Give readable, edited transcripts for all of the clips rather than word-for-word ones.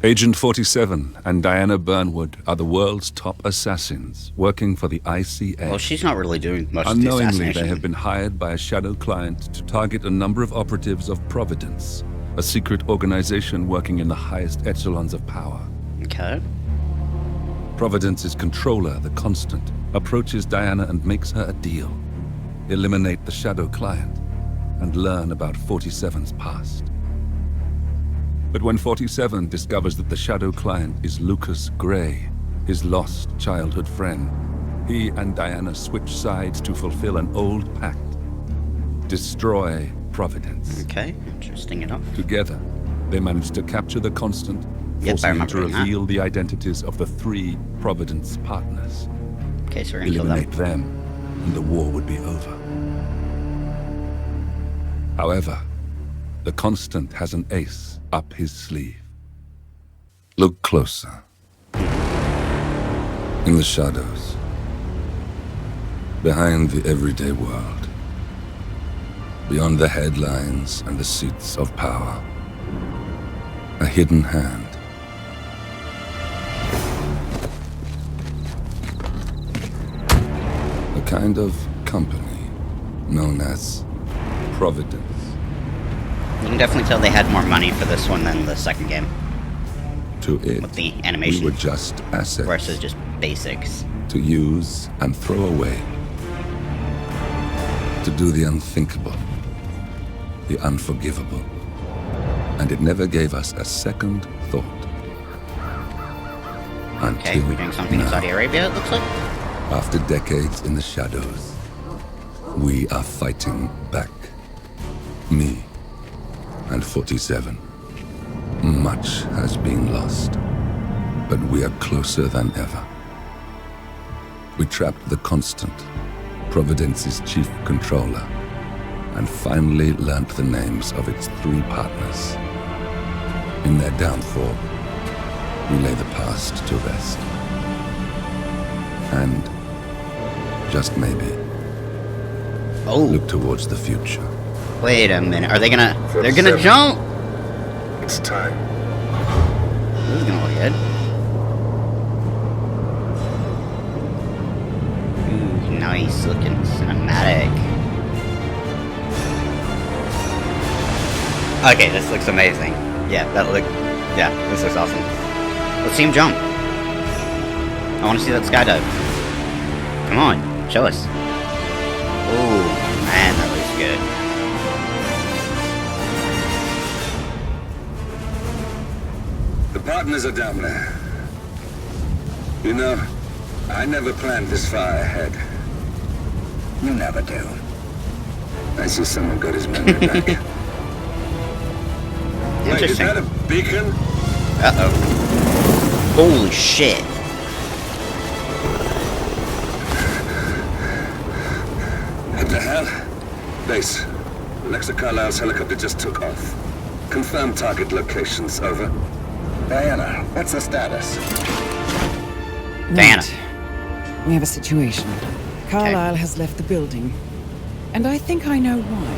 Agent 47 and Diana Burnwood are the world's top assassins working for the ICA. Well, she's not really doing much of the Unknowingly, assassination. they have been hired by a shadow client to target a number of operatives of Providence, a secret organization working in the highest echelons of power. Okay. Providence's controller, the Constant, approaches Diana and makes her a deal. Eliminate the shadow client and learn about 47's past. But when 47 discovers that the shadow client is Lucas Gray, his lost childhood friend, he and Diana switch sides to fulfill an old pact. Destroy Providence. Okay, interesting enough. Together, they manage to capture the Constant, Yep, forcing him to reveal the identities of the 3 Providence partners. Okay, so we're gonna Eliminate kill them. and the war would be over. However, the Constant has an ace up his sleeve. Look closer. In the shadows, behind the everyday world, beyond the headlines and the seats of power, a hidden hand. A kind of company known as Providence. You can definitely tell they had more money for this one than the second game. To it, With the animation. we were just assets Versus just basics. to use and throw away. To do the unthinkable, the unforgivable. And it never gave us a second thought. Okay, Until we're doing something in now, Saudi Arabia, it looks like. after decades in the shadows, we are fighting back. Me and 47. Much has been lost, but we are closer than ever. We trapped the Constant, Providence's chief controller, and finally learnt the names of its 3 partners. In their downfall, we lay the past to rest. And, just maybe, look towards the future. Wait a minute. Are they gonna... They're gonna jump! It's time. This is gonna look good. Ooh, nice looking cinematic. Okay, this looks amazing. Yeah, this looks awesome. Let's see him jump. I want to see that skydive. Come on, show us. Oh, man, that looks good. The partners are down there. You know, I never planned this far ahead. You never do. I see someone got his memory back. Wait, is Interesting. that a beacon? Uh-oh. Holy shit. What the hell? Base. Alexa Carlisle's helicopter just took off. Confirm target locations, over. Diana, what's the status? Diana. Right. We have a situation. Carlisle has left the building. And I think I know why.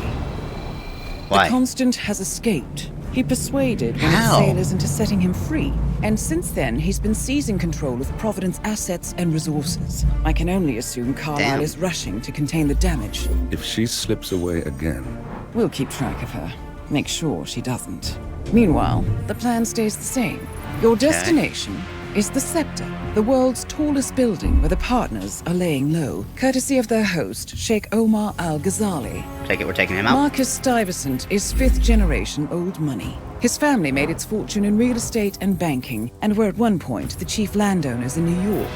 Why? The Constant has escaped. He persuaded one How? of the sailors into setting him free. And since then, he's been seizing control of Providence assets and resources. I can only assume Carlisle Damn. is rushing to contain the damage. If she slips away again, We'll keep track of her. Make sure she doesn't. Meanwhile, the plan stays the same. Your destination is the Scepter, the world's tallest building where the partners are laying low, courtesy of their host, Sheikh Omar Al-Ghazali. Take it, we're taking him out. Marcus Stuyvesant is 5th-generation old money. His family made its fortune in real estate and banking, and were at one point the chief landowners in New York.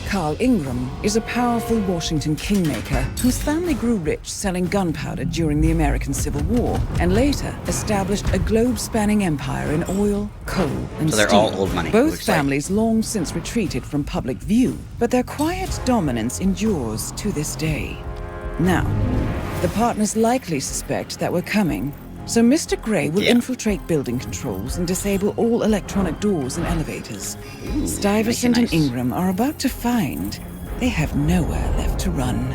Carl Ingram is a powerful Washington kingmaker whose family grew rich selling gunpowder during the American Civil War, and later established a globe-spanning empire in oil, coal, and So they're steel. all old money, Both looks like. families long since retreated from public view, but their quiet dominance endures to this day. Now, the partners likely suspect that we're coming, so Mr. Gray will infiltrate building controls and disable all electronic doors and elevators. Stuyvesant nice. and Ingram are about to find they have nowhere left to run.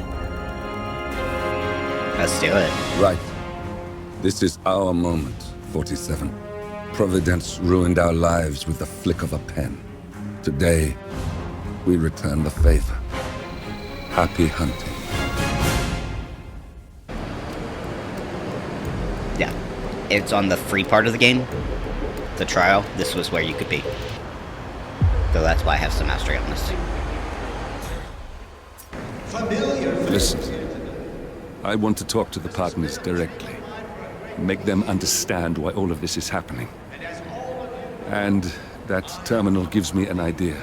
Let's do it. right. This is our moment, 47. Providence ruined our lives with the flick of a pen. Today, we return the favor. Happy hunting. Yeah. It's on the free part of the game. The trial. This was where you could be. So that's why I have some mastery on this. Listen. I want to talk to the partners directly. Make them understand why all of this is happening. And that terminal gives me an idea.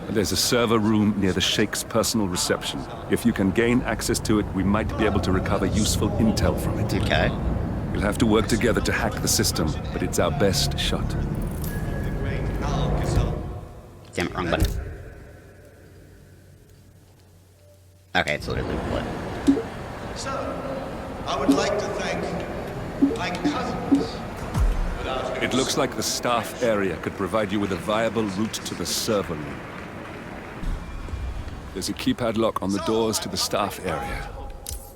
There's a server room near the Sheikh's personal reception. If you can gain access to it, we might be able to recover useful intel from it. Okay. We'll have to work together to hack the system, but it's our best shot. Damn it, wrong button. Okay, it's literally what? So, I would like to thank my cousins. It looks like the staff area could provide you with a viable route to the server room. There's a keypad lock on the doors to the staff area.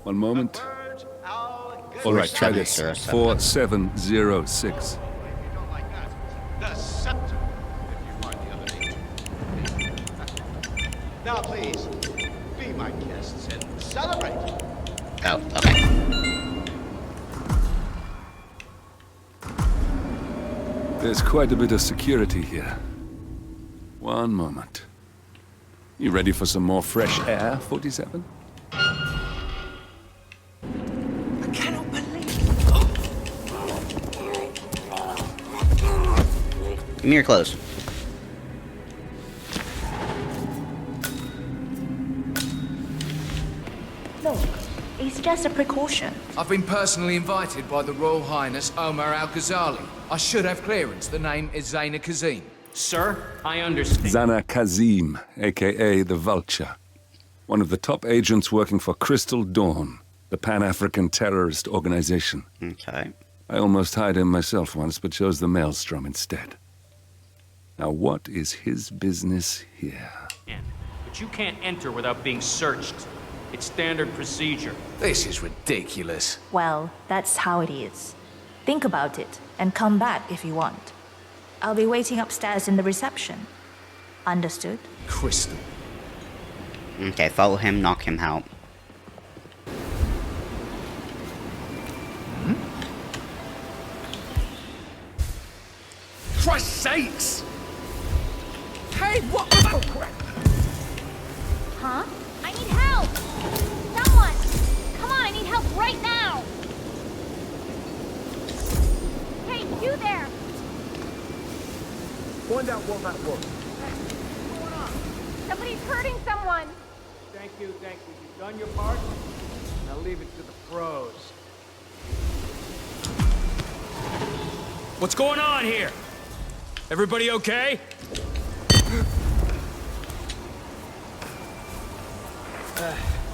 One moment. All right, try this. 4706. The scepter, if you find the other name. Now, please, be my guests and celebrate. Oh, okay. There's quite a bit of security here. One moment. You ready for some more fresh air, 47? I cannot believe. Give me your clothes. Look, it's just a precaution. I've been personally invited by the Royal Highness Omar Al-Ghazali. I should have clearance. The name is Zaina Kazim. Sir, I understand. Zana Kazim, a.k.a. the Vulture. One of the top agents working for Crystal Dawn, the Pan-African terrorist organization. Okay. I almost hired him myself once, but chose the Maelstrom instead. Now what is his business here? But you can't enter without being searched. It's standard procedure. This is ridiculous. Well, that's how it is. Think about it and come back if you want. I'll be waiting upstairs in the reception. Understood? Crystal. Okay, follow him, knock him out. Christ's sakes! Hey, what? Oh, crap. Huh? I need help! Someone! Come on, I need help right now! Hey, you there! Find out what that was. What's going on? Somebody's hurting someone! Thank you. You've done your part. Now leave it to the pros. What's going on here? Everybody okay?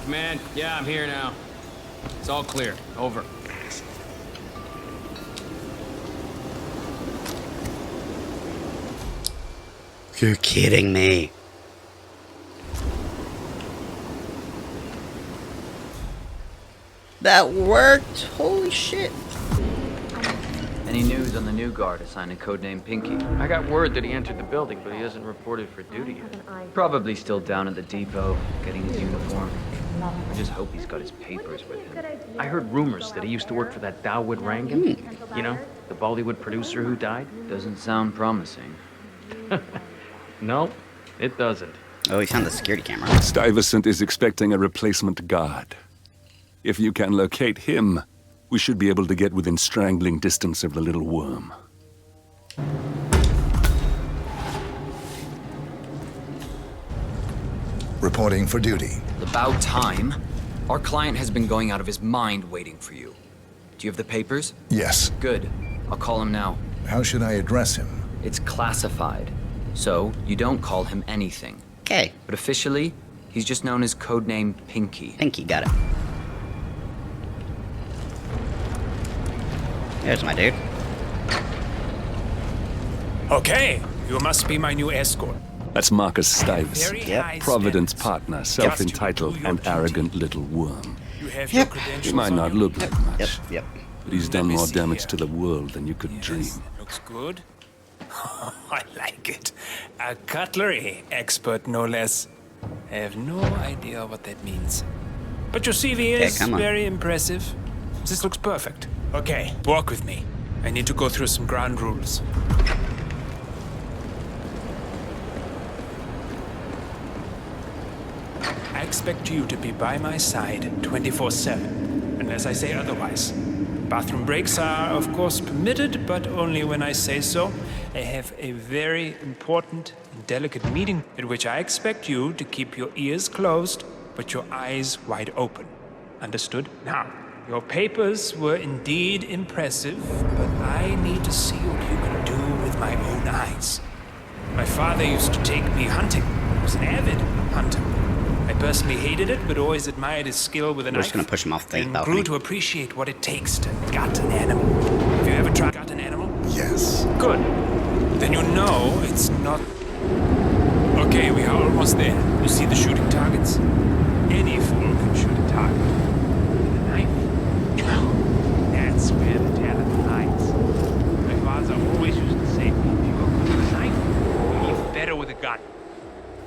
Command, yeah, I'm here now. It's all clear. Over. You're kidding me. That worked! Holy shit. Any news on the new guard assigned to codename Pinky? I got word that he entered the building, but he hasn't reported for duty yet. Probably still down at the depot, getting his uniform. I just hope he's got his papers with him. I heard rumors that he used to work for that Dawood Rangan. You know, the Bollywood producer who died? Doesn't sound promising. No, it doesn't. Oh, he found the security camera. Stuyvesant is expecting a replacement guard. If you can locate him, we should be able to get within strangling distance of the little worm. Reporting for duty. About time. Our client has been going out of his mind waiting for you. Do you have the papers? Yes. Good. I'll call him now. How should I address him? It's classified, so you don't call him anything. Okay. But officially, he's just known as codename Pinky. Pinky, got it. There's my dude. Okay, you must be my new escort. That's Marcus Stuyvesant, Yep. Providence partner, self-entitled and arrogant little worm. You have Yep. your credentials He might on not you? look like much, Yep. but he's done more damage to the world than you could dream. Looks good. I like it. A cutlery expert, no less. I have no idea what that means. But your CV is very impressive. This looks perfect. Okay, walk with me. I need to go through some ground rules. I expect you to be by my side 24/7, unless I say otherwise. Bathroom breaks are, of course, permitted, but only when I say so. I have a very important and delicate meeting at which I expect you to keep your ears closed, but your eyes wide open. Understood? Now, your papers were indeed impressive, but I need to see what you can do with my own eyes. My father used to take me hunting. He was an avid hunter. I personally hated it, but always admired his skill with a knife. We're just gonna push him off the and balcony. grew to appreciate what it takes to gut an animal. Have you ever tried gut an animal? Yes. Good. Then you know it's not... Okay, we are almost there. You see the shooting targets? Any fool can shoot a target. With a knife? That's where the talent lies. My father always used to say, if you're good with a knife, you're even better with a gun.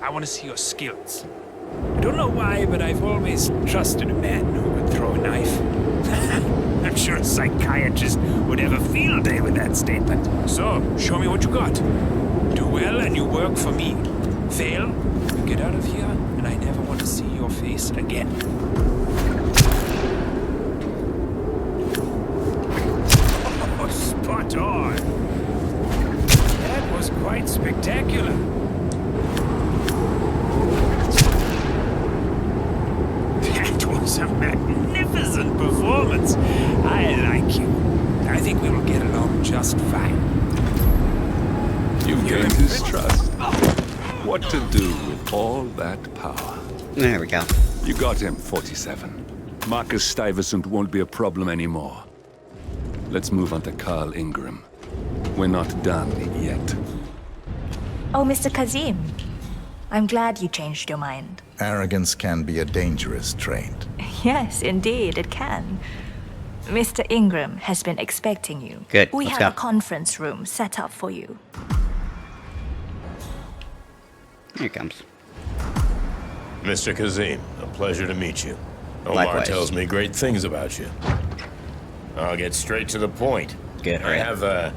I want to see your skills. I don't know why, but I've always trusted a man who could throw a knife. I'm sure a psychiatrist would have a field day with that statement. So, show me what you got. Do well and you work for me. Fail, you get out of here, and I never want to see your face again. Oh, spot on. That was quite spectacular. That was a magnificent performance. I like you. I think we will get along just fine. You've gained his trust. What to do with all that power? There we go. You got him, 47. Marcus Stuyvesant won't be a problem anymore. Let's move on to Carl Ingram. We're not done yet. Oh, Mr. Kazim. I'm glad you changed your mind. Arrogance can be a dangerous trait. Yes, indeed, it can. Mr. Ingram has been expecting you. Good. We Let's have go. a conference room set up for you. Here it comes. Mr. Kazim, a pleasure to meet you. Omar Likewise. tells me great things about you. I'll get straight to the point. Good, I hurry up. have a,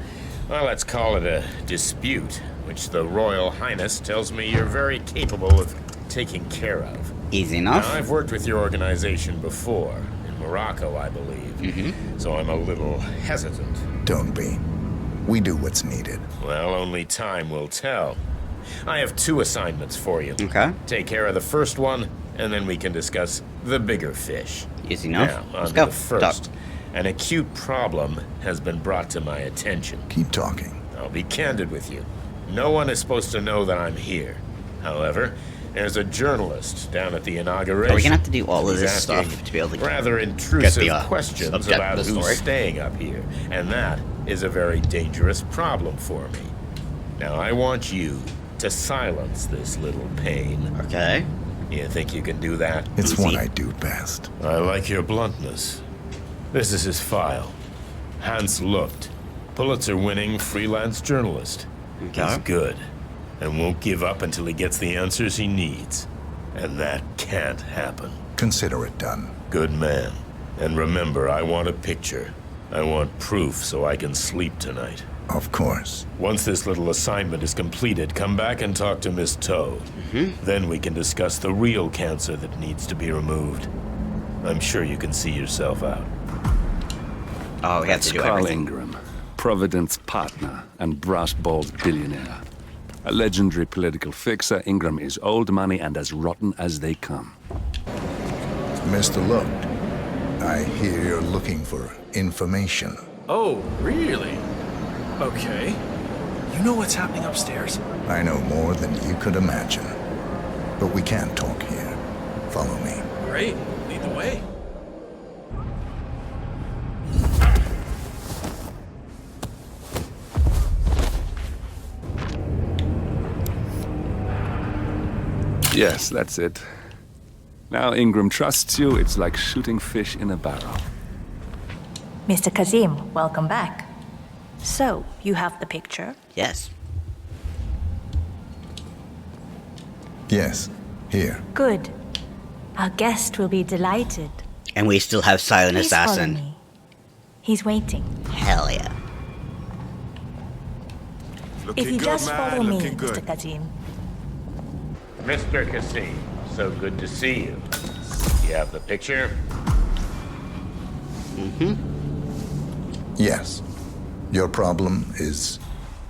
well, let's call it a dispute, which the Royal Highness tells me you're very capable of taking care of. Easy enough. Now, I've worked with your organization before, in Morocco, I believe, so I'm a little hesitant. Don't be. We do what's needed. Well, only time will tell. I have 2 assignments for you. Okay. Take care of the first one, and then we can discuss the bigger fish. Easy enough. Now, Let's on go. to the first. An acute problem has been brought to my attention. Keep talking. I'll be candid with you. No one is supposed to know that I'm here. However, there's a journalist down at the inauguration. Are we gonna have to do all of He's this asking stuff to be able to rather intrusive get the questions subject about of the who's story? staying up here, and that is a very dangerous problem for me. Now, I want you to silence this little pain. Okay. You think you can do that? It's what I do best. I like your bluntness. This is his file. Hans Lucht, Pulitzer-winning freelance journalist. Okay. He's good, and won't give up until he gets the answers he needs. And that can't happen. Consider it done. Good man. And remember, I want a picture. I want proof so I can sleep tonight. Of course. Once this little assignment is completed, come back and talk to Miss Toad. Then we can discuss the real cancer that needs to be removed. I'm sure you can see yourself out. Oh, we have That's to do Carl everything. Ingram, Providence partner and brass-balled billionaire. A legendary political fixer, Ingram is old money and as rotten as they come. Mr. Lucht, I hear you're looking for information. Oh, really? Okay. You know what's happening upstairs? I know more than you could imagine. But we can't talk here. Follow me. Great. Lead the way. Yes, that's it. Now Ingram trusts you, it's like shooting fish in a barrel. Mr. Kazim, welcome back. So, you have the picture? Yes. Yes, here. Good. Our guest will be delighted. And we still have Silent Please follow Assassin. me. He's waiting. Hell yeah. If you just follow me, Mr. Kazim. Mr. Kazim, so good to see you. You have the picture? Yes. Your problem is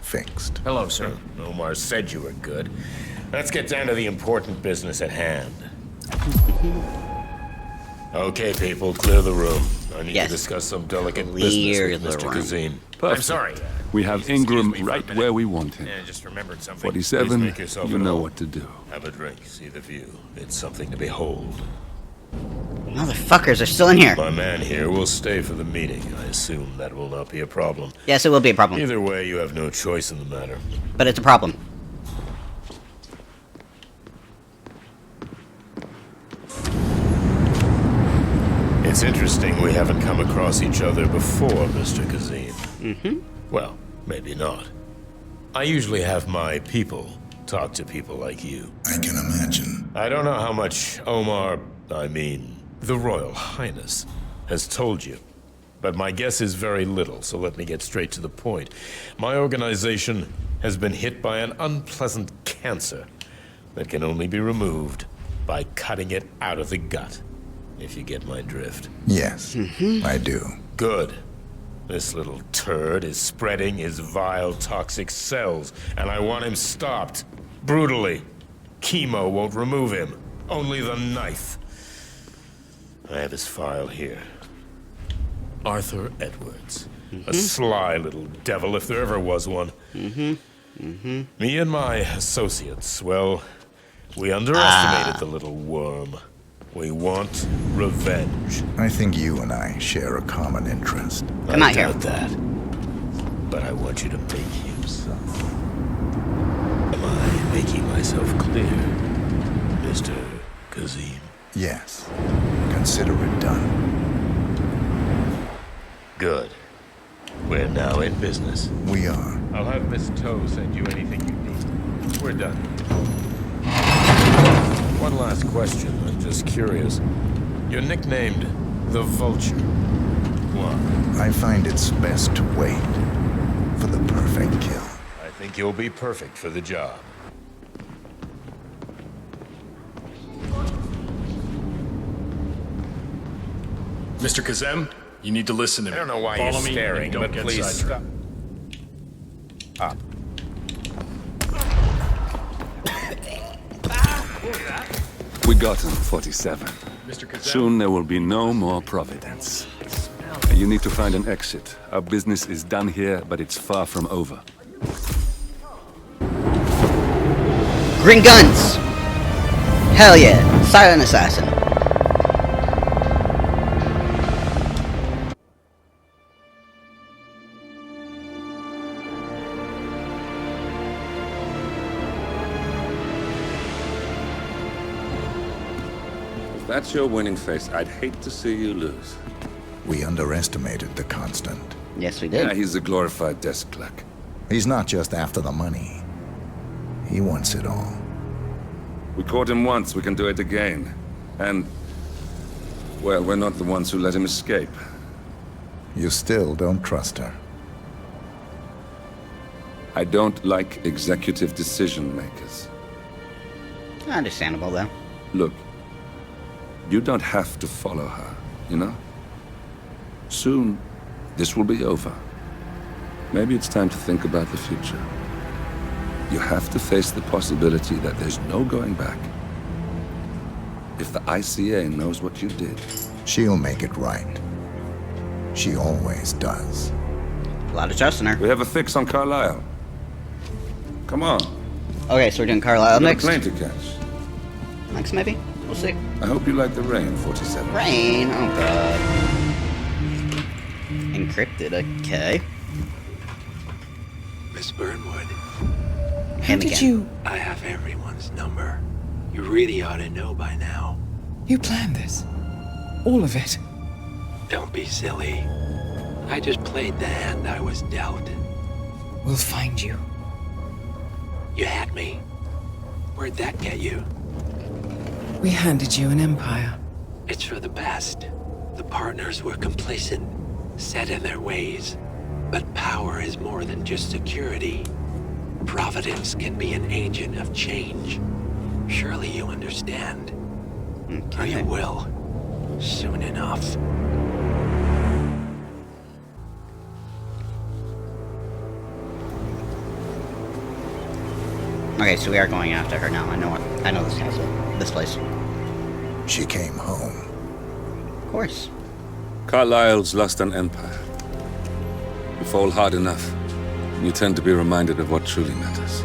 fixed. Hello, sir. Omar said you were good. Let's get down to the important business at hand. Okay, people, clear the room. I need to discuss some delicate business with Mr. Kazim. I'm sorry. We have Ingram right where we want him. Yeah, I just remembered something. 47, Please make yourself you at know home. what to do. Have a drink, see the view. It's something to behold. Motherfuckers are still in here. My man here will stay for the meeting. I assume that will not be a problem. Yes, it will be a problem. Either way, you have no choice in the matter. But it's a problem. It's interesting we haven't come across each other before, Mr. Kazim. Well, maybe not. I usually have my people talk to people like you. I can imagine. I don't know how much Omar, the Royal Highness, has told you. But my guess is very little, so let me get straight to the point. My organization has been hit by an unpleasant cancer that can only be removed by cutting it out of the gut. If you get my drift. Yes, I do. Good. This little turd is spreading his vile, toxic cells, and I want him stopped. Brutally. Chemo won't remove him. Only the knife. I have his file here. Arthur Edwards. A sly little devil, if there ever was one. Me and my associates, well, we underestimated the little worm. We want revenge. I think you and I share a common interest. I doubt that. But I want you to make use. Am I making myself clear, Mr. Kazim? Yes. Consider it done. Good. We're now in business. We are. I'll have Miss Toe send you anything you need. We're done. One last question. I'm just curious. You're nicknamed the Vulture. Why? I find it's best to wait for the perfect kill. I think you'll be perfect for the job. Mr. Kazem, you need to listen to me. I don't know why Follow you're me staring, and don't but get please stop. sidetracked. We got him, 47. Mr. Kazem? Soon there will be no more Providence. You need to find an exit. Our business is done here, but it's far from over. Green guns! Hell yeah. Silent Assassin. If that's your winning face, I'd hate to see you lose. We underestimated the Constant. Yes, we did. Yeah, he's a glorified desk clerk. He's not just after the money. He wants it all. We caught him once, we can do it again. And, well, we're not the ones who let him escape. You still don't trust her. I don't like executive decision makers. Understandable, though. Look, you don't have to follow her, you know? Soon, this will be over. Maybe it's time to think about the future. You have to face the possibility that there's no going back. If the ICA knows what you did... She'll make it right. She always does. A lot of trust in her. We have a fix on Carlisle. Come on. Okay, so we're doing Carlisle We've got next. a plane to catch. Next, maybe? We'll see. I hope you like the rain, 47. Rain? Oh, God. Encrypted, okay. Miss Burnwood. How did you... I have everyone's number. You really ought to know by now. You planned this? All of it? Don't be silly. I just played the hand I was dealt. We'll find you. You had me. Where'd that get you? We handed you an empire. It's for the best. The partners were complacent, set in their ways. But power is more than just security. Providence can be an agent of change. Surely you understand. Or you will. Soon enough. Okay, so we are going after her now. I know this castle. This place. She came home. Of course. Carlyle's lost an empire. You fall hard enough, you tend to be reminded of what truly matters.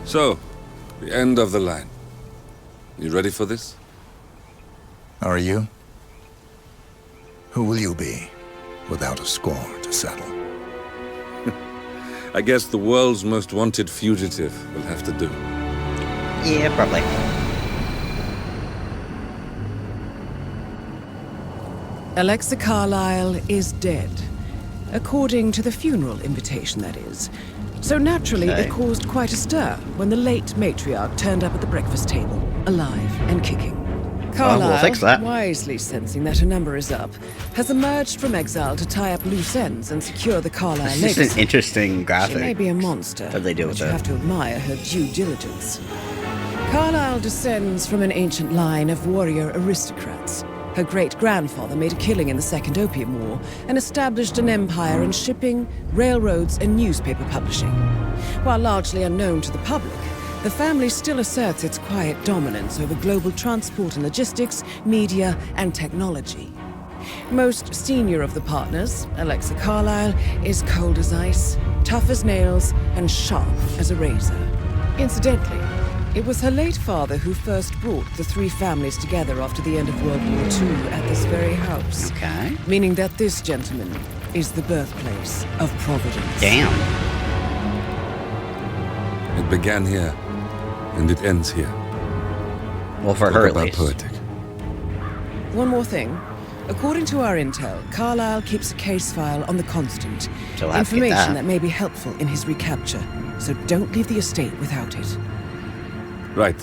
So, the end of the line. You ready for this? Are you? Who will you be, without a score to settle? I guess the world's most wanted fugitive will have to do. Yeah, probably. Alexa Carlyle is dead. According to the funeral invitation, that is. So naturally, Okay. it caused quite a stir when the late matriarch turned up at the breakfast table, alive and kicking. Carlyle, we'll fix that. wisely sensing that her number is up, has emerged from exile to tie up loose ends and secure the Carlyle This legacy. is an interesting She graphic. may be a monster, That they do but with you it. have to admire her due diligence. Carlyle descends from an ancient line of warrior aristocrats. Her great-grandfather made a killing in the Second Opium War and established an empire in shipping, railroads, and newspaper publishing. While largely unknown to the public, the family still asserts its quiet dominance over global transport and logistics, media, and technology. Most senior of the partners, Alexa Carlyle, is cold as ice, tough as nails, and sharp as a razor. Incidentally, it was her late father who first brought the three families together after the end of World War II at this very house. Okay. Meaning that this gentleman is the birthplace of Providence. Damn. It began here, and it ends here. Well, for Talk her at about least. poetic. One more thing. According to our intel, Carlyle keeps a case file on the Constant. So we'll have to get Information that. that may be helpful in his recapture. So don't leave the estate without it. Right.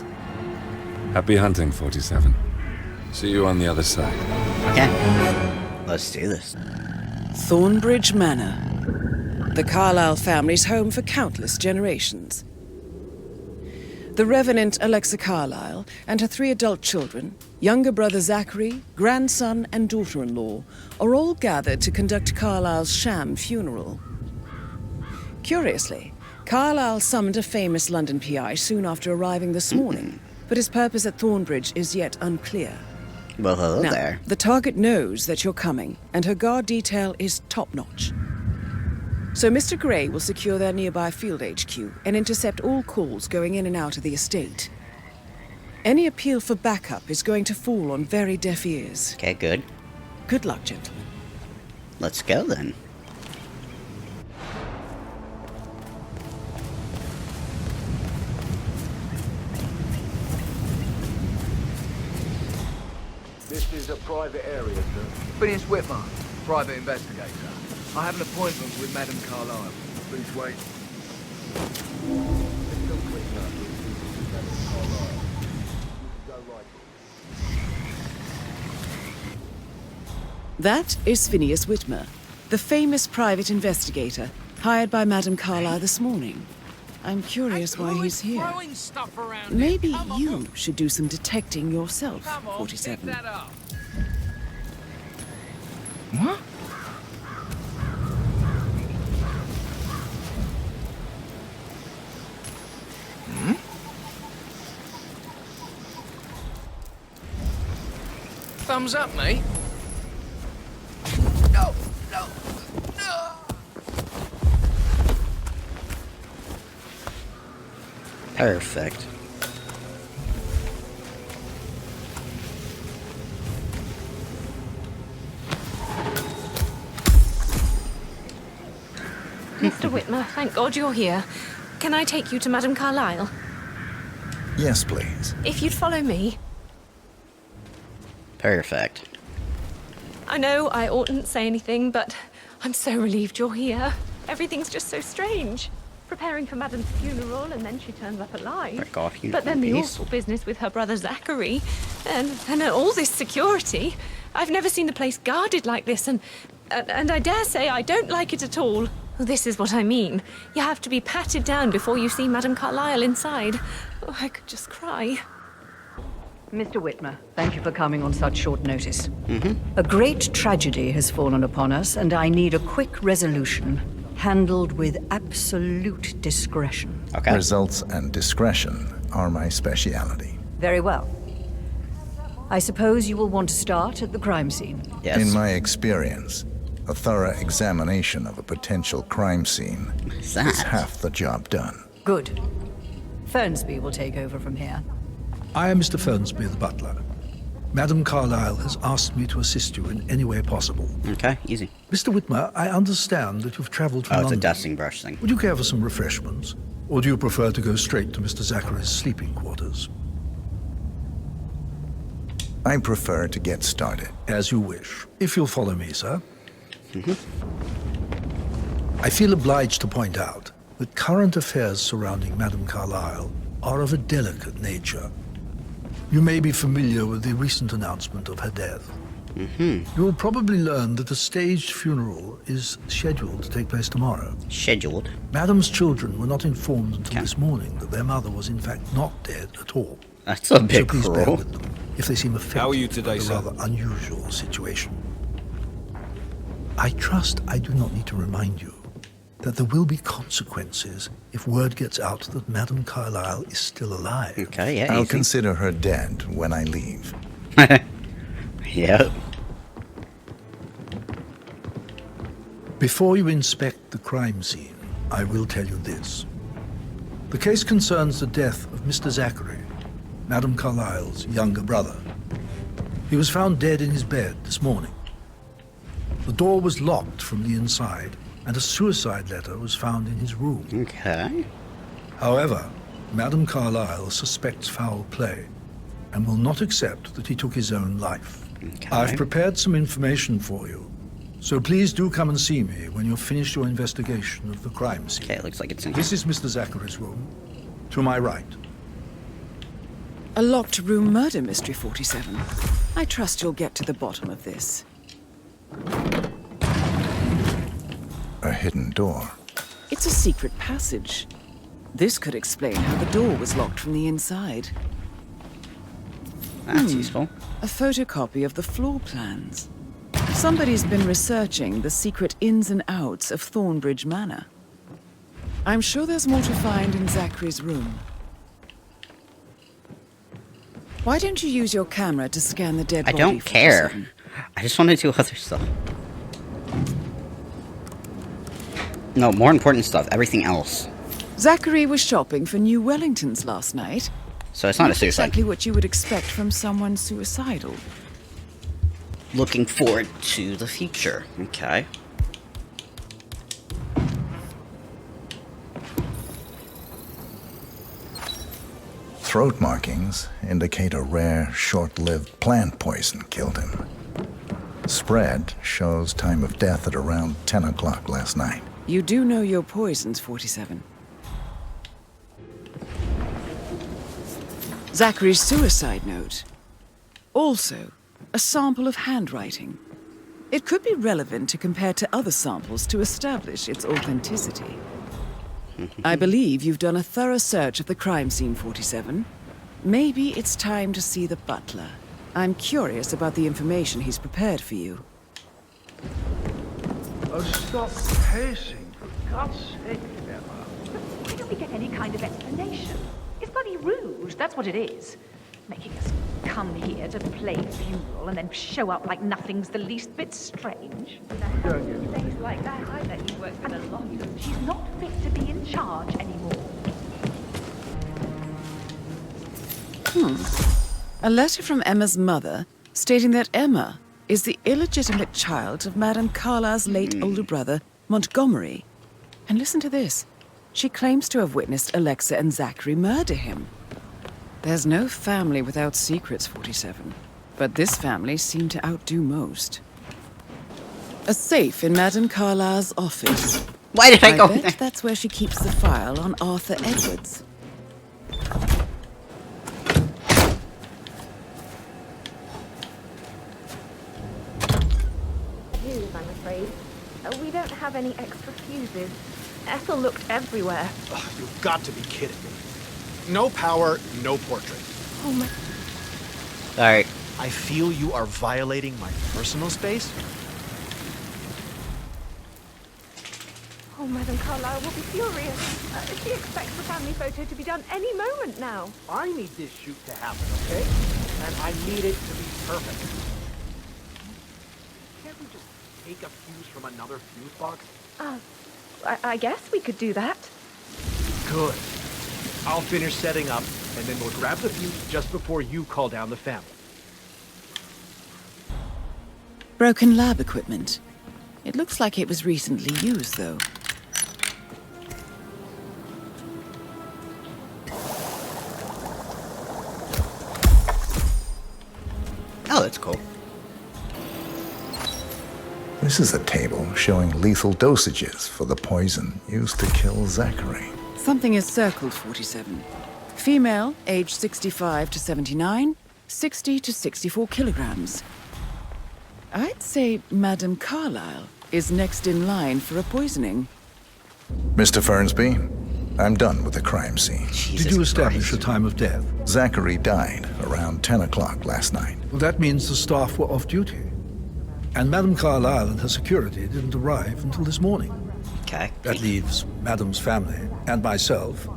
Happy hunting, 47. See you on the other side. Okay. Let's do this. Thornbridge Manor. The Carlyle family's home for countless generations. The Revenant Alexa Carlyle and her 3 adult children, younger brother Zachary, grandson, and daughter-in-law, are all gathered to conduct Carlyle's sham funeral. Curiously, Carlyle summoned a famous London PI soon after arriving this morning, but his purpose at Thornbridge is yet unclear. Well, hello Now, there. the target knows that you're coming, and her guard detail is top-notch. So Mr. Gray will secure their nearby field HQ and intercept all calls going in and out of the estate. Any appeal for backup is going to fall on very deaf ears. Okay, good. Good luck, gentlemen. Let's go then. This is a private area, sir. Phineas Whitmer, private investigator. I have an appointment with Madame Carlyle. Please wait. That is Phineas Whitmer, the famous private investigator hired by Madame Carlyle this morning. I'm curious why he's here. Maybe you should do some detecting yourself, 47. What? Thumbs up, mate. No, no, no. Perfect. Mr. Whitmer, thank God you're here. Can I take you to Madame Carlyle? Yes, please. If you'd follow me. Perfect. I know I oughtn't say anything, but I'm so relieved you're here. Everything's just so strange. Preparing for Madame's funeral, and then she turns up alive. Break off, you But then the piece. awful business with her brother Zachary, and all this security. I've never seen the place guarded like this, and I dare say I don't like it at all. This is what I mean. You have to be patted down before you see Madame Carlyle inside. Oh, I could just cry. Mr. Whitmer, thank you for coming on such short notice. A great tragedy has fallen upon us, and I need a quick resolution, handled with absolute discretion. Results and discretion are my speciality. Very well. I suppose you will want to start at the crime scene. Yes. In my experience, a thorough examination of a potential crime scene is half the job done. Good. Fernsby will take over from here. I am Mr. Fernsby, the butler. Madame Carlyle has asked me to assist you in any way possible. Okay, easy. Mr. Whitmer, I understand that you've traveled from Oh, it's London. a dusting brush thing. Would you care for some refreshments? Or do you prefer to go straight to Mr. Zachary's sleeping quarters? I prefer to get started. As you wish. If you'll follow me, sir. I feel obliged to point out that current affairs surrounding Madame Carlyle are of a delicate nature. You may be familiar with the recent announcement of her death. You will probably learn that a staged funeral is scheduled to take place tomorrow. Scheduled? Madame's children were not informed until this morning that their mother was in fact not dead at all. That's a bit so please bear cruel. with them if they seem affected How are you today, by the sir? rather unusual situation. I trust I do not need to remind you that there will be consequences if word gets out that Madame Carlyle is still alive. Okay, yeah. I'll consider her dead when I leave. Yep. Before you inspect the crime scene, I will tell you this. The case concerns the death of Mr. Zachary, Madame Carlyle's younger brother. He was found dead in his bed this morning. The door was locked from the inside, and a suicide letter was found in his room. Okay. However, Madame Carlyle suspects foul play and will not accept that he took his own life. Okay. I've prepared some information for you, so please do come and see me when you've finished your investigation of the crime scene. Okay, it looks like it's in here. This is Mr. Zachary's room. To my right. A locked room murder mystery, 47. I trust you'll get to the bottom of this. A hidden door. It's a secret passage. This could explain how the door was locked from the inside. That's useful. A photocopy of the floor plans. Somebody's been researching the secret ins and outs of Thornbridge Manor. I'm sure there's more to find in Zachary's room. Why don't you use your camera to scan the dead I body? don't care. 47? I just want to do other stuff. No, more important stuff. Everything else. Zachary was shopping for new Wellingtons last night. So it's not a suicide. Exactly what you would expect from someone suicidal. Looking forward to the future. Okay. Throat markings indicate a rare, short-lived plant poison killed him. Spread shows time of death at around 10 o'clock last night. You do know your poisons, 47. Zachary's suicide note. Also, a sample of handwriting. It could be relevant to compare to other samples to establish its authenticity. I believe you've done a thorough search of the crime scene, 47. Maybe it's time to see the butler. I'm curious about the information he's prepared for you. Oh, stop pacing, for God's sake, Emma. Why don't we get any kind of explanation? It's bloody rude, that's what it is. Making us come here to play funeral and then show up like nothing's the least bit strange. Days like that, I bet you worked with a lot. She's not fit to be in charge anymore. A letter from Emma's mother stating that Emma is the illegitimate child of Madame Carlyle's late older brother, Montgomery. And listen to this. She claims to have witnessed Alexa and Zachary murder him. There's no family without secrets, 47. But this family seemed to outdo most. A safe in Madame Carlyle's office. Why did I go bet there? that's where she keeps the file on Arthur Edwards. Fuse, I'm afraid. We don't have any extra fuses. Ethel looked everywhere. Ugh, you've got to be kidding me. No power, no portrait. Oh my... Sorry. I feel you are violating my personal space. Oh, Madame Carlyle will be furious. She expects the family photo to be done any moment now. I need this shoot to happen, okay? And I need it to be perfect. Can't we just take a fuse from another fuse box? I guess we could do that. Good. I'll finish setting up, and then we'll grab the fuse just before you call down the family. Broken lab equipment. It looks like it was recently used, though. Oh, that's cool. This is a table showing lethal dosages for the poison used to kill Zachary. Something is circled, 47. Female, age 65 to 79, 60 to 64 kilograms. I'd say Madame Carlyle is next in line for a poisoning. Mr. Fernsby, I'm done with the crime scene. Did you establish the time of death? Zachary died around 10 o'clock last night. Well, that means the staff were off duty. And Madame Carlyle and her security didn't arrive until this morning. Okay. That leaves Madame's family and myself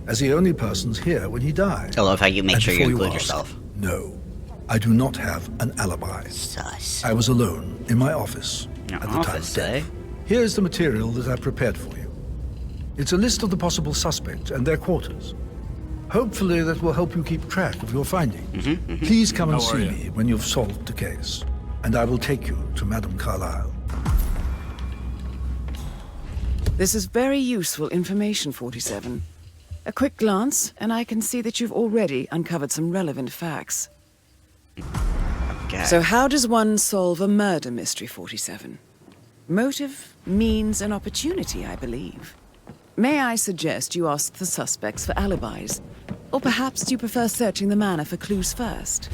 as the only persons here when he died. I love how you make And sure you before include ask, yourself. No, I do not have an alibi. Sus. I was alone in my office Your at the time of office, death. Here's the material that I prepared for you. It's a list of the possible suspects and their quarters. Hopefully that will help you keep track of your findings. Please come and How are see you? me when you've solved the case, and I will take you to Madame Carlyle. This is very useful information, 47. A quick glance, and I can see that you've already uncovered some relevant facts. Okay. So how does one solve a murder mystery, 47? Motive, means, and opportunity, I believe. May I suggest you ask the suspects for alibis? Or perhaps do you prefer searching the manor for clues first?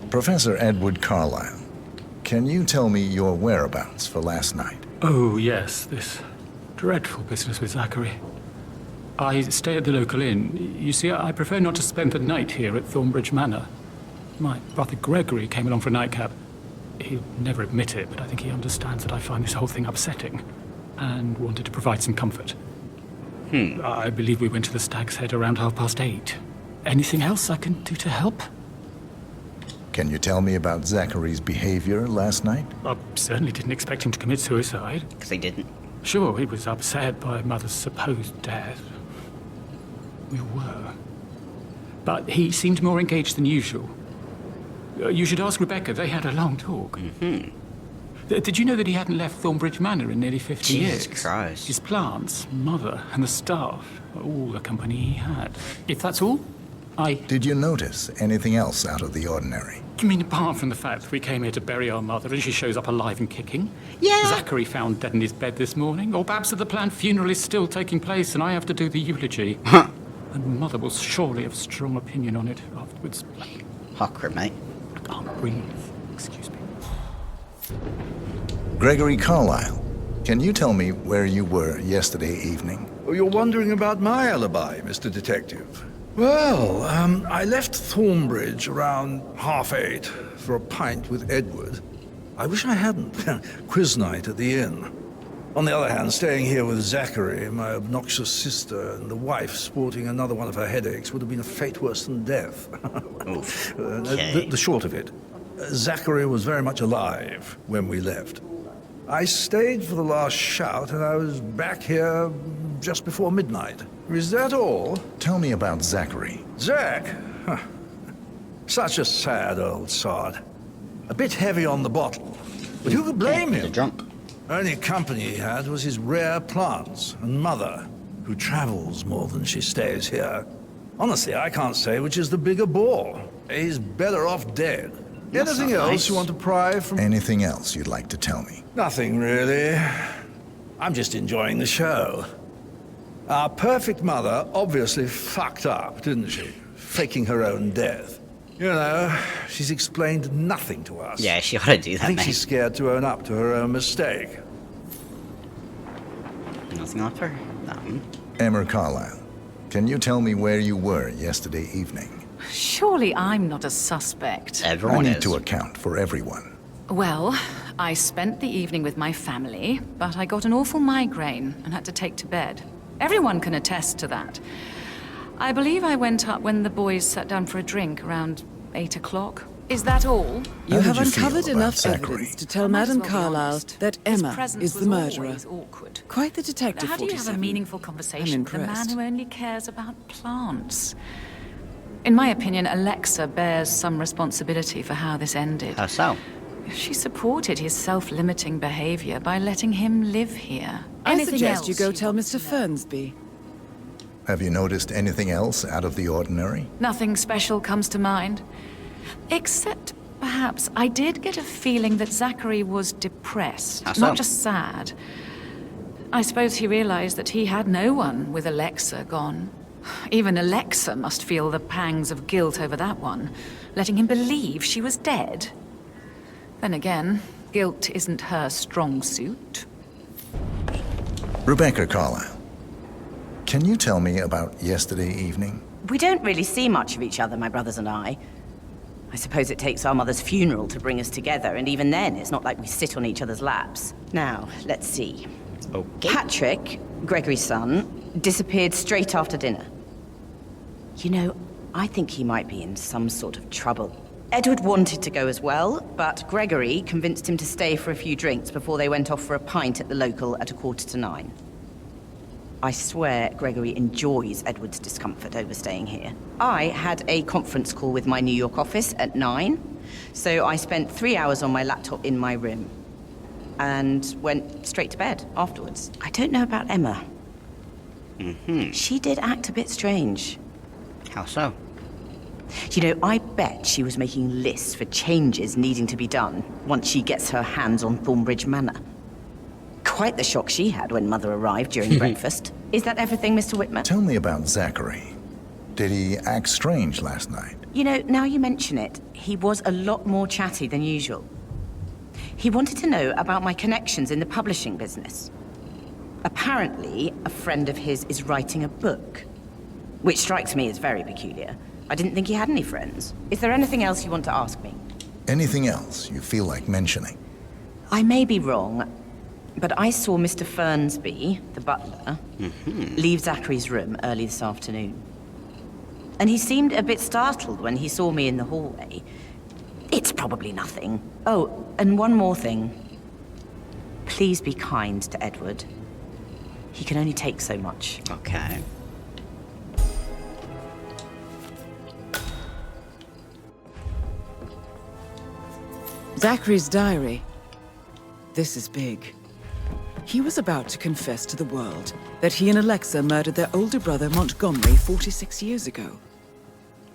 Professor Edward Carlyle, can you tell me your whereabouts for last night? Oh, yes, this dreadful business with Zachary. I stay at the local inn. You see, I prefer not to spend the night here at Thornbridge Manor. My brother Gregory came along for a nightcap. He'll never admit it, but I think he understands that I find this whole thing upsetting, and wanted to provide some comfort. I believe we went to the Stag's Head around 8:30. Anything else I can do to help? Can you tell me about Zachary's behavior last night? I certainly didn't expect him to commit suicide. Because he didn't. Sure, he was upset by Mother's supposed death. We were. But he seemed more engaged than usual. You should ask Rebecca. They had a long talk. Did you know that he hadn't left Thornbridge Manor in nearly 50 years? Jesus Christ. His plants, mother, and the staff were all the company he had. If that's all, Did you notice anything else out of the ordinary? You mean apart from the fact that we came here to bury our mother and she shows up alive and kicking? Yeah. Zachary found dead in his bed this morning? Or perhaps that the planned funeral is still taking place and I have to do the eulogy? And Mother will surely have a strong opinion on it afterwards. Hawker, mate. I can't breathe. Excuse me. Gregory Carlyle, can you tell me where you were yesterday evening? Oh, you're wondering about my alibi, Mr. Detective. Well, I left Thornbridge around 8:30 for a pint with Edward. I wish I hadn't. Quiz night at the inn. On the other hand, staying here with Zachary, my obnoxious sister, and the wife sporting another one of her headaches would have been a fate worse than death. The short of it, Zachary was very much alive when we left. I stayed for the last shout, and I was back here just before midnight. Is that all? Tell me about Zachary. Zach? Huh. Such a sad old sod. A bit heavy on the bottle. But who could blame him? Drunk. Only company he had was his rare plants and Mother, who travels more than she stays here. Honestly, I can't say which is the bigger bore. He's better off dead. That's Anything not else nice. you want to pry from... Anything else you'd like to tell me? Nothing, really. I'm just enjoying the show. Our perfect mother obviously fucked up, didn't she? Faking her own death. You know, she's explained nothing to us. Yeah, she ought to do that, I think mate. she's scared to own up to her own mistake. Nothing left for them. Emma Carlyle, can you tell me where you were yesterday evening? Surely I'm not a suspect. I need to account for everyone. Well, I spent the evening with my family, but I got an awful migraine and had to take to bed. Everyone can attest to that. I believe I went up when the boys sat down for a drink around 8 o'clock. Is that all? You have uncovered enough evidence to tell Madame Carlyle that Emma is the murderer. Quite the detective, How do you have a 47. meaningful I'm conversation with a man impressed. who only cares about plants? In my opinion, Alexa bears some responsibility for how this ended. How so? She supported his self-limiting behavior by letting him live here. I suggest you go tell Mr. Fernsby. Have you noticed anything else out of the ordinary? Nothing special comes to mind. Except, perhaps, I did get a feeling that Zachary was depressed, How so? not just sad. I suppose he realized that he had no one with Alexa gone. Even Alexa must feel the pangs of guilt over that one, letting him believe she was dead. Then again, guilt isn't her strong suit. Rebecca Carlyle, can you tell me about yesterday evening? We don't really see much of each other, my brothers and I. I suppose it takes our mother's funeral to bring us together, and even then, it's not like we sit on each other's laps. Now, let's see. Okay. Patrick, Gregory's son, disappeared straight after dinner. You know, I think he might be in some sort of trouble. Edward wanted to go as well, but Gregory convinced him to stay for a few drinks before they went off for a pint at the local at 8:45. I swear Gregory enjoys Edward's discomfort over staying here. I had a conference call with my New York office at 9, so I spent 3 hours on my laptop in my room and went straight to bed afterwards. I don't know about Emma. She did act a bit strange. How so? You know, I bet she was making lists for changes needing to be done once she gets her hands on Thornbridge Manor. Quite the shock she had when Mother arrived during breakfast. Is that everything, Mr. Whitmer? Tell me about Zachary. Did he act strange last night? You know, now you mention it, he was a lot more chatty than usual. He wanted to know about my connections in the publishing business. Apparently, a friend of his is writing a book, which strikes me as very peculiar. I didn't think he had any friends. Is there anything else you want to ask me? Anything else you feel like mentioning? I may be wrong, but I saw Mr. Fernsby, the butler, leave Zachary's room early this afternoon. And he seemed a bit startled when he saw me in the hallway. It's probably nothing. Oh, and one more thing. Please be kind to Edward. He can only take so much. Okay. Zachary's diary. This is big. He was about to confess to the world that he and Alexa murdered their older brother Montgomery 46 years ago.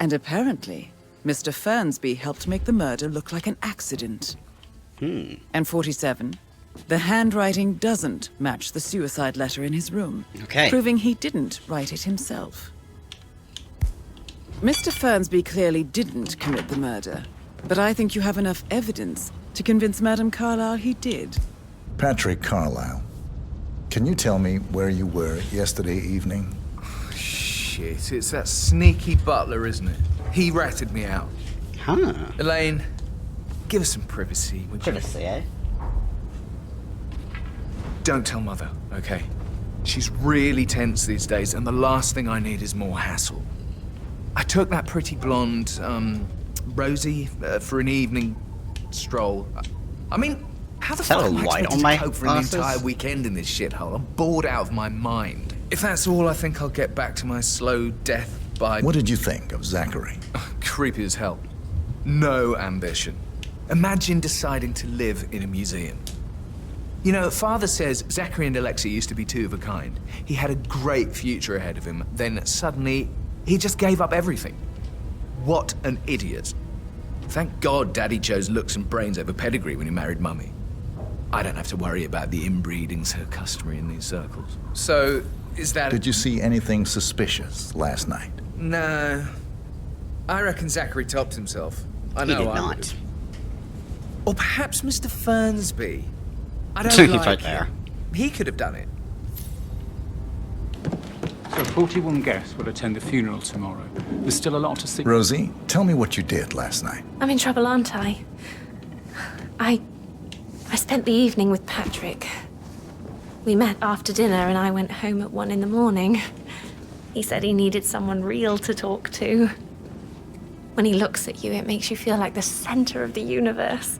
And apparently, Mr. Fernsby helped make the murder look like an accident. And 47, the handwriting doesn't match the suicide letter in his room, proving he didn't write it himself. Mr. Fernsby clearly didn't commit the murder, but I think you have enough evidence to convince Madame Carlyle he did. Patrick Carlyle, can you tell me where you were yesterday evening? Shit, it's that sneaky butler, isn't it? He ratted me out. Huh. Elaine, give us some privacy, would you? Privacy, eh? Don't tell Mother, okay? She's really tense these days, and the last thing I need is more hassle. I took that pretty blonde, Rosie, for an evening stroll. I mean, how the fuck am I expected to cope for an entire weekend in this shithole? I'm bored out of my mind. If that's all, I think I'll get back to my slow death by... What did you think of Zachary? Creepy as hell. No ambition. Imagine deciding to live in a museum. You know, Father says Zachary and Alexa used to be two of a kind. He had a great future ahead of him, then suddenly, he just gave up everything. What an idiot. Thank God Daddy chose looks and brains over pedigree when he married Mummy. I don't have to worry about the inbreeding so customary in these circles. So, is that... Did you see anything suspicious last night? No. I reckon Zachary topped himself. I know He did I not. would've. Or perhaps Mr. Fernsby. I don't He's like right there. him. He could have done it. So 41 guests will attend the funeral tomorrow. There's still a lot to see. Rosie, tell me what you did last night. I'm in trouble, aren't I? I spent the evening with Patrick. We met after dinner and I went home at 1 in the morning. He said he needed someone real to talk to. When he looks at you, it makes you feel like the center of the universe.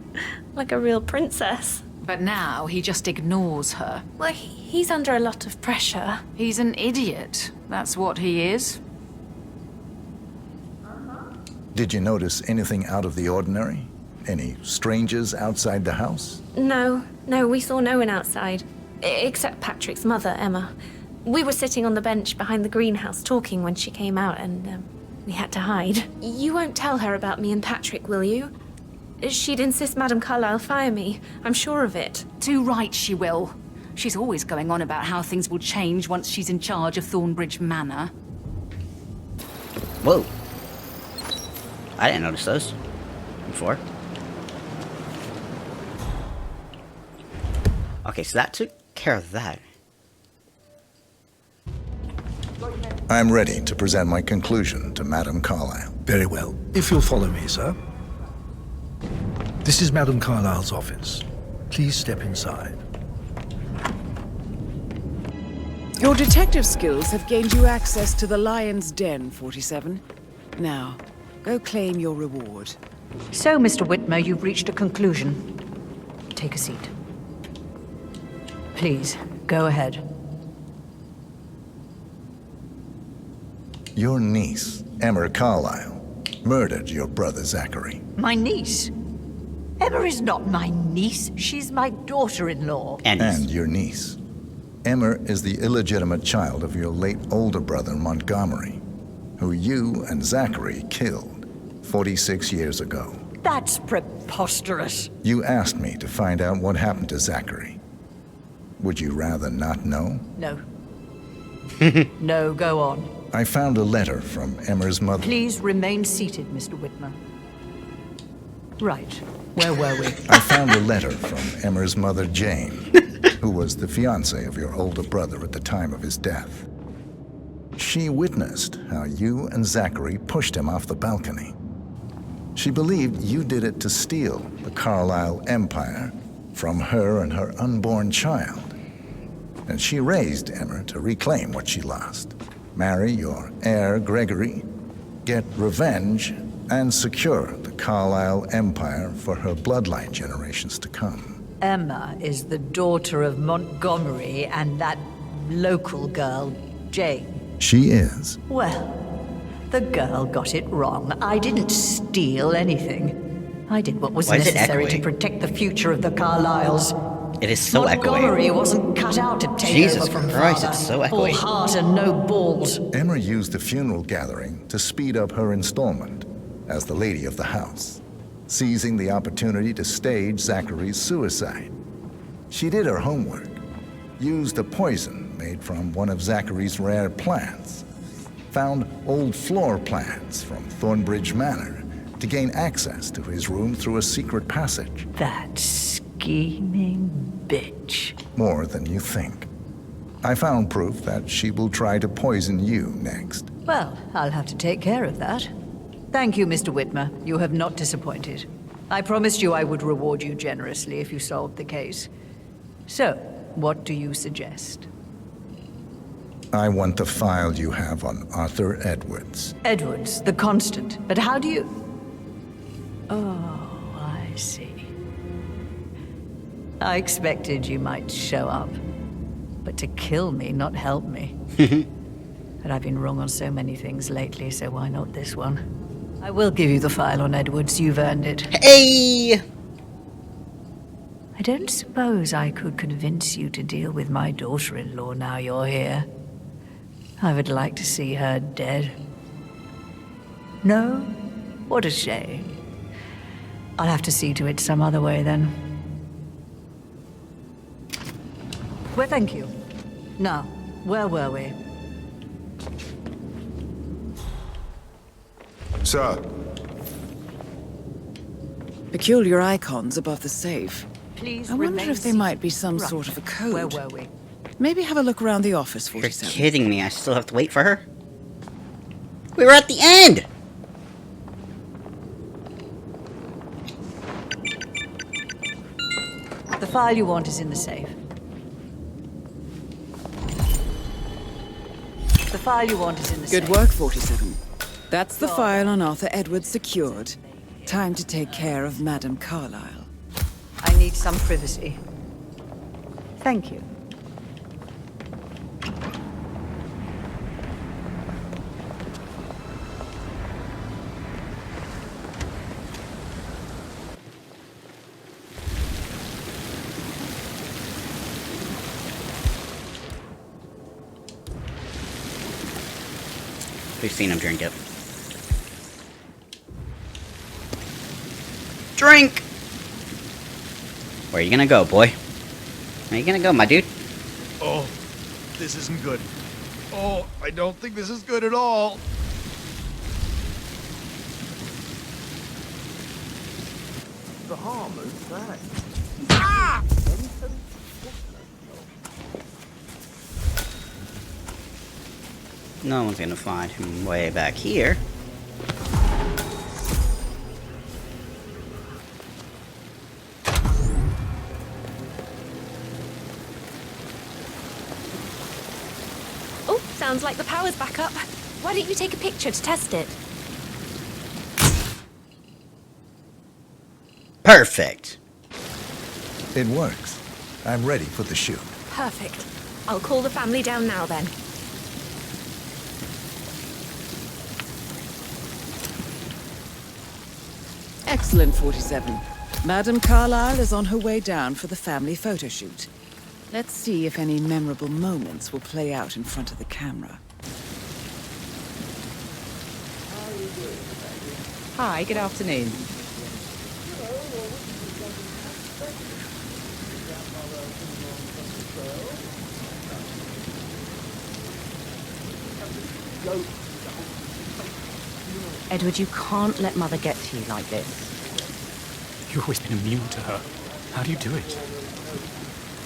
Like a real princess. But now he just ignores her. Well, he's under a lot of pressure. He's an idiot. That's what he is. Did you notice anything out of the ordinary? Any strangers outside the house? No, we saw no one outside. Except Patrick's mother, Emma. We were sitting on the bench behind the greenhouse talking when she came out and we had to hide. You won't tell her about me and Patrick, will you? She'd insist Madame Carlyle fire me. I'm sure of it. Too right she will. She's always going on about how things will change once she's in charge of Thornbridge Manor. Whoa. I didn't notice those before. Okay, so that took care of that. I'm ready to present my conclusion to Madame Carlyle. Very well. If you'll follow me, sir. This is Madame Carlyle's office. Please step inside. Your detective skills have gained you access to the Lion's Den, 47. Now, go claim your reward. So, Mr. Whitmer, you've reached a conclusion. Take a seat. Please, go ahead. Your niece, Emma Carlyle, murdered your brother Zachary. My niece? Emma is not my niece. She's my daughter-in-law. And your niece. Emma is the illegitimate child of your late older brother Montgomery, who you and Zachary killed 46 years ago. That's preposterous. You asked me to find out what happened to Zachary. Would you rather not know? No. No, go on. I found a letter from Emma's mother. Please remain seated, Mr. Whitmer. Right. Where were we? I found a letter from Emma's mother, Jane, who was the fiancée of your older brother at the time of his death. She witnessed how you and Zachary pushed him off the balcony. She believed you did it to steal the Carlyle empire from her and her unborn child. And she raised Emma to reclaim what she lost. Marry your heir, Gregory, get revenge, and secure the Carlyle empire for her bloodline generations to come. Emma is the daughter of Montgomery and that local girl, Jane. She is. Well, the girl got it wrong. I didn't steal anything. I did what was necessary to protect the future of the Carlyles. It is so Montgomery echoey. wasn't cut out to take Jesus over from Christ, father. it's so All echoey. heart and no balls. Emma used the funeral gathering to speed up her installment as the lady of the house, seizing the opportunity to stage Zachary's suicide. She did her homework, used a poison made from one of Zachary's rare plants, found old floor plans from Thornbridge Manor to gain access to his room through a secret passage. That scheming bitch. More than you think. I found proof that she will try to poison you next. Well, I'll have to take care of that. Thank you, Mr. Whitmer. You have not disappointed. I promised you I would reward you generously if you solved the case. So, what do you suggest? I want the file you have on Arthur Edwards. Edwards, the constant. But how do you... Oh, I see. I expected you might show up. But to kill me, not help me. But I've been wrong on so many things lately, so why not this one? I will give you the file on Edwards. You've earned it. Hey! I don't suppose I could convince you to deal with my daughter-in-law now you're here. I would like to see her dead. No? What a shame. I'll have to see to it some other way then. Well, thank you. Now, where were we? Sir. Peculiar icons above the safe. Please I wonder remain if they seated. might be some Right. sort of a code. Where were we? Maybe have a look around the office, You're 47. kidding me. I still have to wait for her? We were at the end! The file you want is in the safe. The file you want is in the safe. Good work, 47. That's the file on Arthur Edwards secured. Time to take care of Madame Carlyle. I need some privacy. Thank you. We've seen him drink it. Drink! Where are you gonna go, boy? Where are you gonna go, my dude? Oh, this isn't good. Oh, I don't think this is good at all. The harmer's back. Ah! No one's gonna find him way back here. Oh, sounds like the power's back up. Why don't you take a picture to test it? Perfect. It works. I'm ready for the shoot. Perfect. I'll call the family down now then. Excellent, 47. Madame Carlyle is on her way down for the family photo shoot. Let's see if any memorable moments will play out in front of the camera. Hi, good afternoon. Edward, you can't let Mother get to you like this. You've always been immune to her. How do you do it?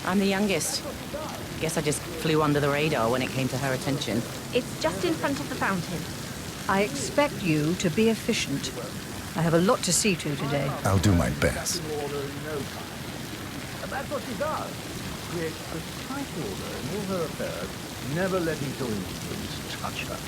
I'm the youngest. Guess I just flew under the radar when it came to her attention. It's just in front of the fountain. I expect you to be efficient. I have a lot to see to today. I'll do my best. And that's what she does. Create a tight order in all her affairs, never letting coincidence touch her.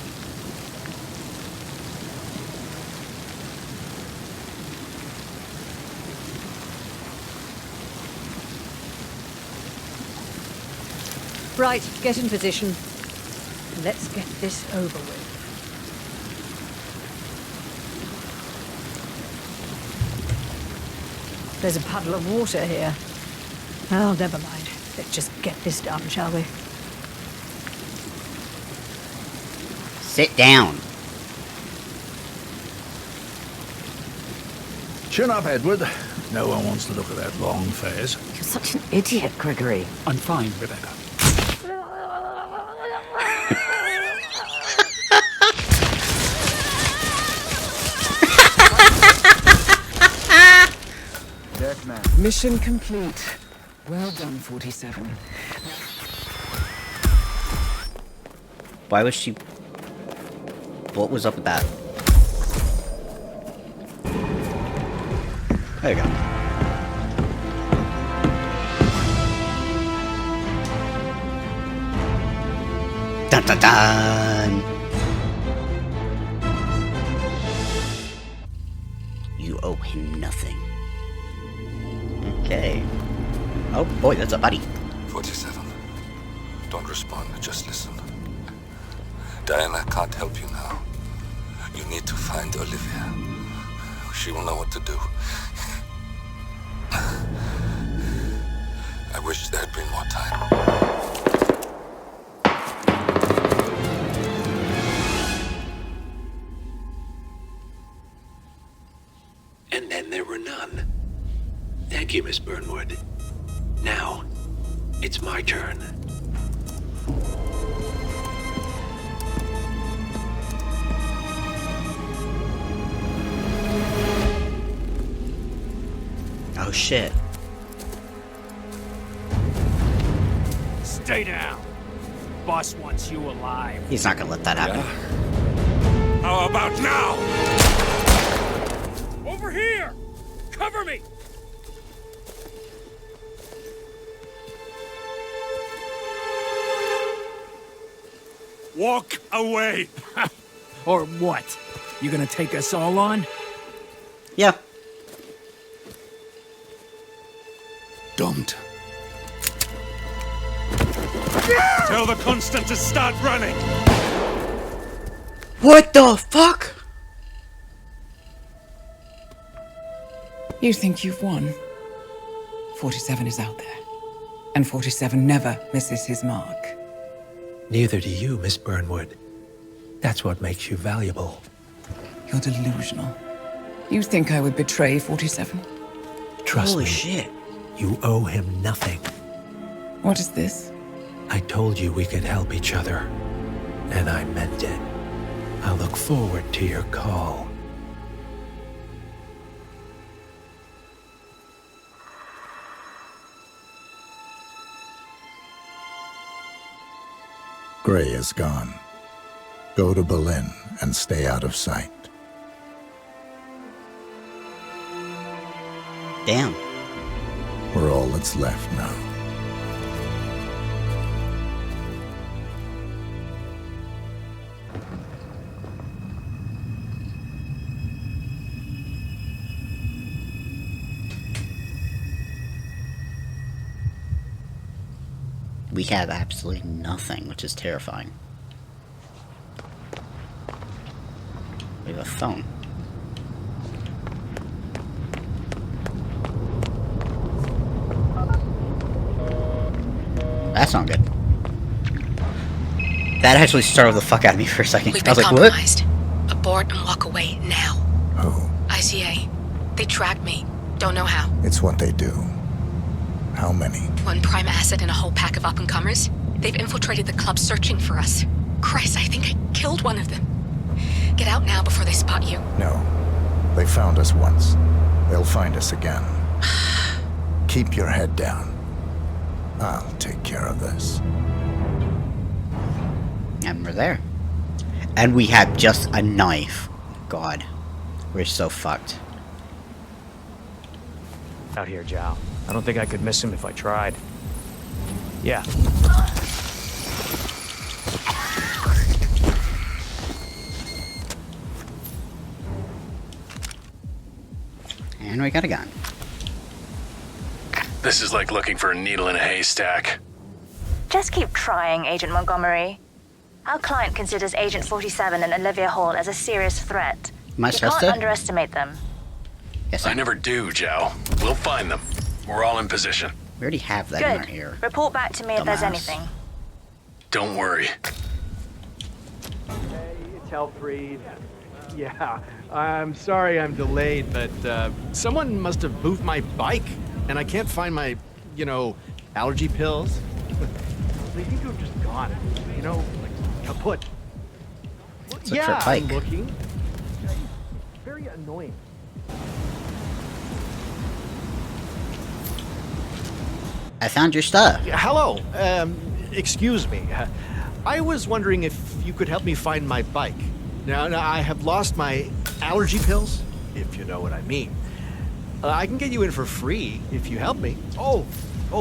Right, get in position. Let's get this over with. There's a puddle of water here. Oh, never mind. Let's just get this done, shall we? Sit down. Chin up, Edward. No one wants to look at that long face. You're such an idiot, Gregory. I'm fine, Rebecca. Mission complete. Well done, 47. Why was she... What was up with that? There you go. Dun dun dun! You owe him nothing. Okay. Oh boy, that's a buddy. 47. Don't respond, just listen. Diana can't help you now. You need to find Olivia. She will know what to do. I wish there had been more time. Thank you, Miss Burnwood. Now, it's my turn. Oh shit. Stay down. Boss wants you alive. He's not gonna let that happen. How about now? Over here! Cover me! Walk away! Or what? You gonna take us all on? Yeah. Don't. Tell the Constant to start running! What the fuck? You think you've won? 47 is out there. And 47 never misses his mark. Neither do you, Miss Burnwood. That's what makes you valuable. You're delusional. You think I would betray 47? Trust Holy me. shit. You owe him nothing. What is this? I told you we could help each other. And I meant it. I look forward to your call. Gray is gone. Go to Berlin and stay out of sight. Damn. We're all that's left now. We have absolutely nothing, which is terrifying. We have a phone. That's not good. That actually startled the fuck out of me for a second. We've I been was like, compromised. what? Abort and walk away now. Who? ICA. They tracked me. Don't know how. It's what they do. How many? One prime asset and a whole pack of up-and-comers. They've infiltrated the club searching for us. Christ, I think I killed one of them. Get out now before they spot you. No. They found us once. They'll find us again. Keep your head down. I'll take care of this. And we're there. And we have just a knife. God. We're so fucked. Out here, Zhao. I don't think I could miss him if I tried. Yeah. And we got a gun. This is like looking for a needle in a haystack. Just keep trying, Agent Montgomery. Our client considers Agent 47 and Olivia Hall as a serious threat. Am I You supposed can't to? underestimate them. Yes, I never do, Zhao. We'll find them. We're all in position. We already have that in our Good. ear. Report back to me if there's Dumbass. anything. Don't worry. It's Helfried. Yeah, I'm sorry I'm delayed, but someone must have moved my bike, and I can't find my, allergy pills. They seem to have just gone, like kaput. Let's look for a bike. I'm looking. Very annoying. I found your stuff. Yeah, hello. Excuse me. I was wondering if you could help me find my bike. Now I have lost my allergy pills, if you know what I mean. I can get you in for free if you help me. Oh,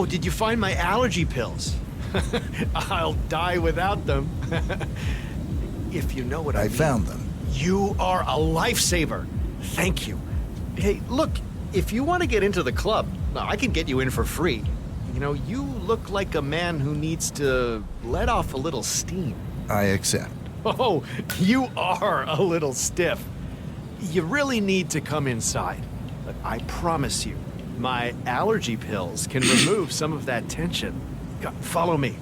did you find my allergy pills? I'll die without them. If you know what I mean. I found them. You are a lifesaver. Thank you. Hey, look, if you want to get into the club, I can get you in for free. You look like a man who needs to let off a little steam. I accept. Oh, you are a little stiff. You really need to come inside. But I promise you, my allergy pills can remove some of that tension. Follow me.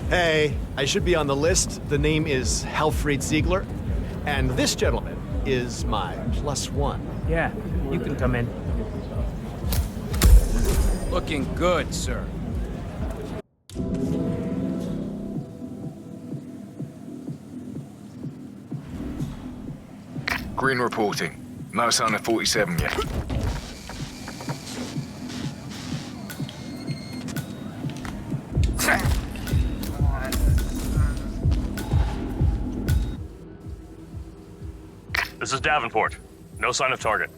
Hey, I should be on the list. The name is Helfried Ziegler. And this gentleman is my +1. Yeah, you can come in. Looking good, sir. Green reporting. No sign of 47 yet. This is Davenport. No sign of target.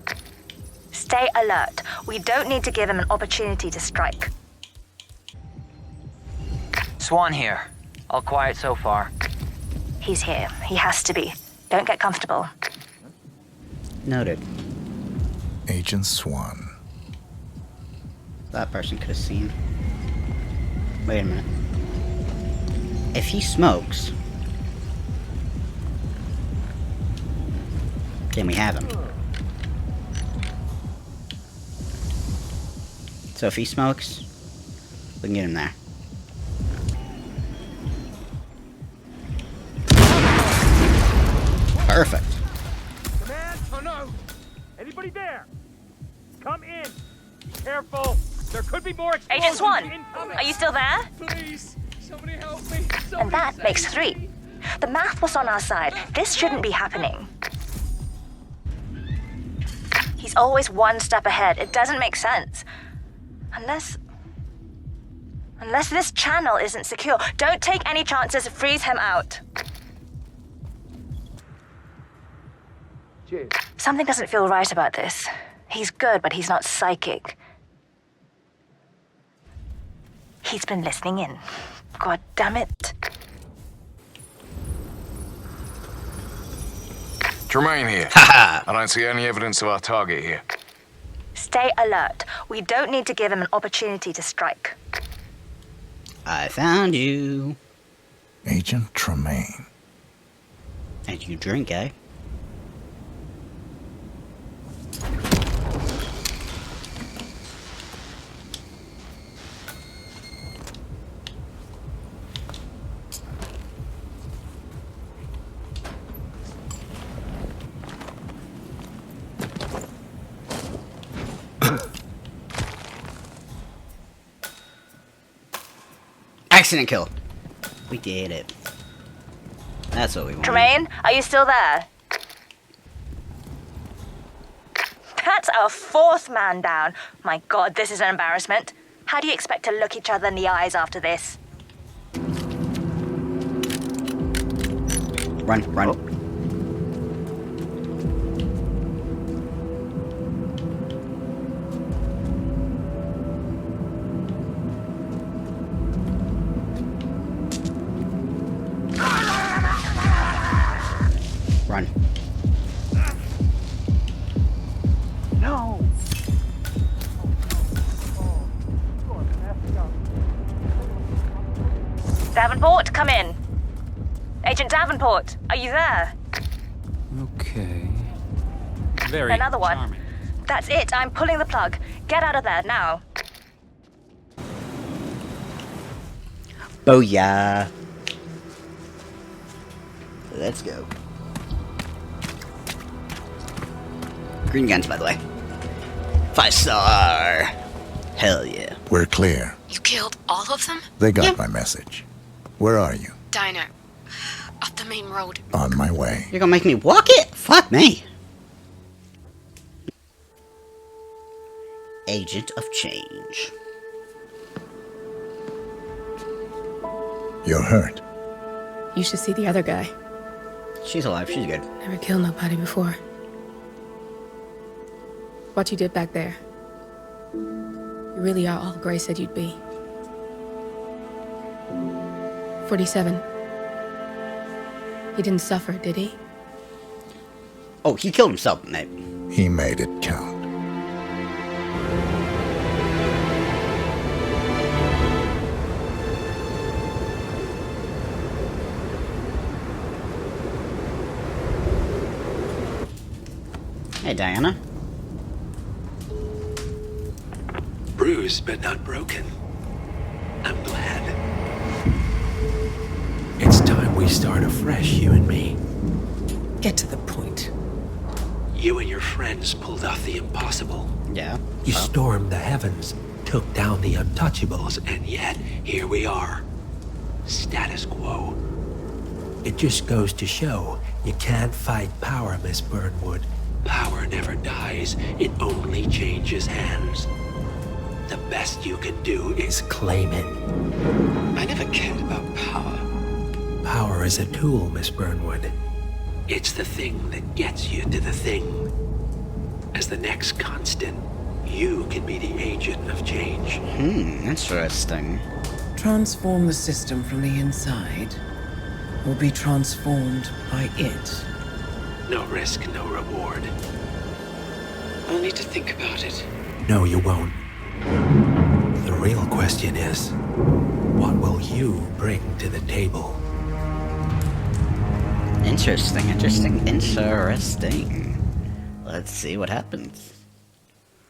Stay alert. We don't need to give him an opportunity to strike. Swan here. All quiet so far. He's here. He has to be. Don't get comfortable. Noted. Agent Swan. That person could have seen. Wait a minute. If he smokes, then we have him. So if he smokes, we can get him there. Perfect. Command? Oh no! Anybody there? Come in. Be careful. There could be more explosions. Agent Swan, incoming. are you still there? Please, somebody help me. And that makes 3. The math was on our side. This shouldn't be happening. He's always one step ahead. It doesn't make sense. Unless this channel isn't secure. Don't take any chances. Freeze him out. Cheers. Something doesn't feel right about this. He's good, but he's not psychic. He's been listening in. God damn it. Tremaine here. I don't see any evidence of our target here. Stay alert. We don't need to give him an opportunity to strike. I found you. Agent Tremaine. And you drink, eh? Accident kill. We did it. That's what we want. Tremaine, are you still there? That's our 4th man down. My God, this is an embarrassment. How do you expect to look each other in the eyes after this? Run, run. Oh. Run. No. Davenport, come in. Agent Davenport, are you there? Okay. Very Another one. charming. That's it. I'm pulling the plug. Get out of there now. Booyah. Let's go. Green guns, by the way. 5-star. Hell yeah. We're clear. You killed all of them? They got my message. Where are you? Diner. Up the main road. On my way. You're gonna make me walk it? Fuck me. Agent of Change. You're hurt. You should see the other guy. She's alive. She's good. Never killed nobody before. What you did back there. You really are all Gray said you'd be. 47. He didn't suffer, did he? Oh, he killed himself, mate. He made it count. Hey, Diana. Bruised but not broken. I'm glad. It's time we start afresh, you and me. Get to the point. You and your friends pulled off the impossible. Yeah. You stormed the heavens, took down the Untouchables, and yet here we are. Status quo. It just goes to show you can't fight power, Miss Burnwood. Power never dies, it only changes hands. The best you can do is claim it. I never cared about power. Power is a tool, Miss Burnwood. It's the thing that gets you to the thing. As the next constant, you can be the agent of change. Interesting. Transform the system from the inside, or be transformed by it. No risk, no reward. I'll need to think about it. No, you won't. The real question is, what will you bring to the table? Interesting. Let's see what happens.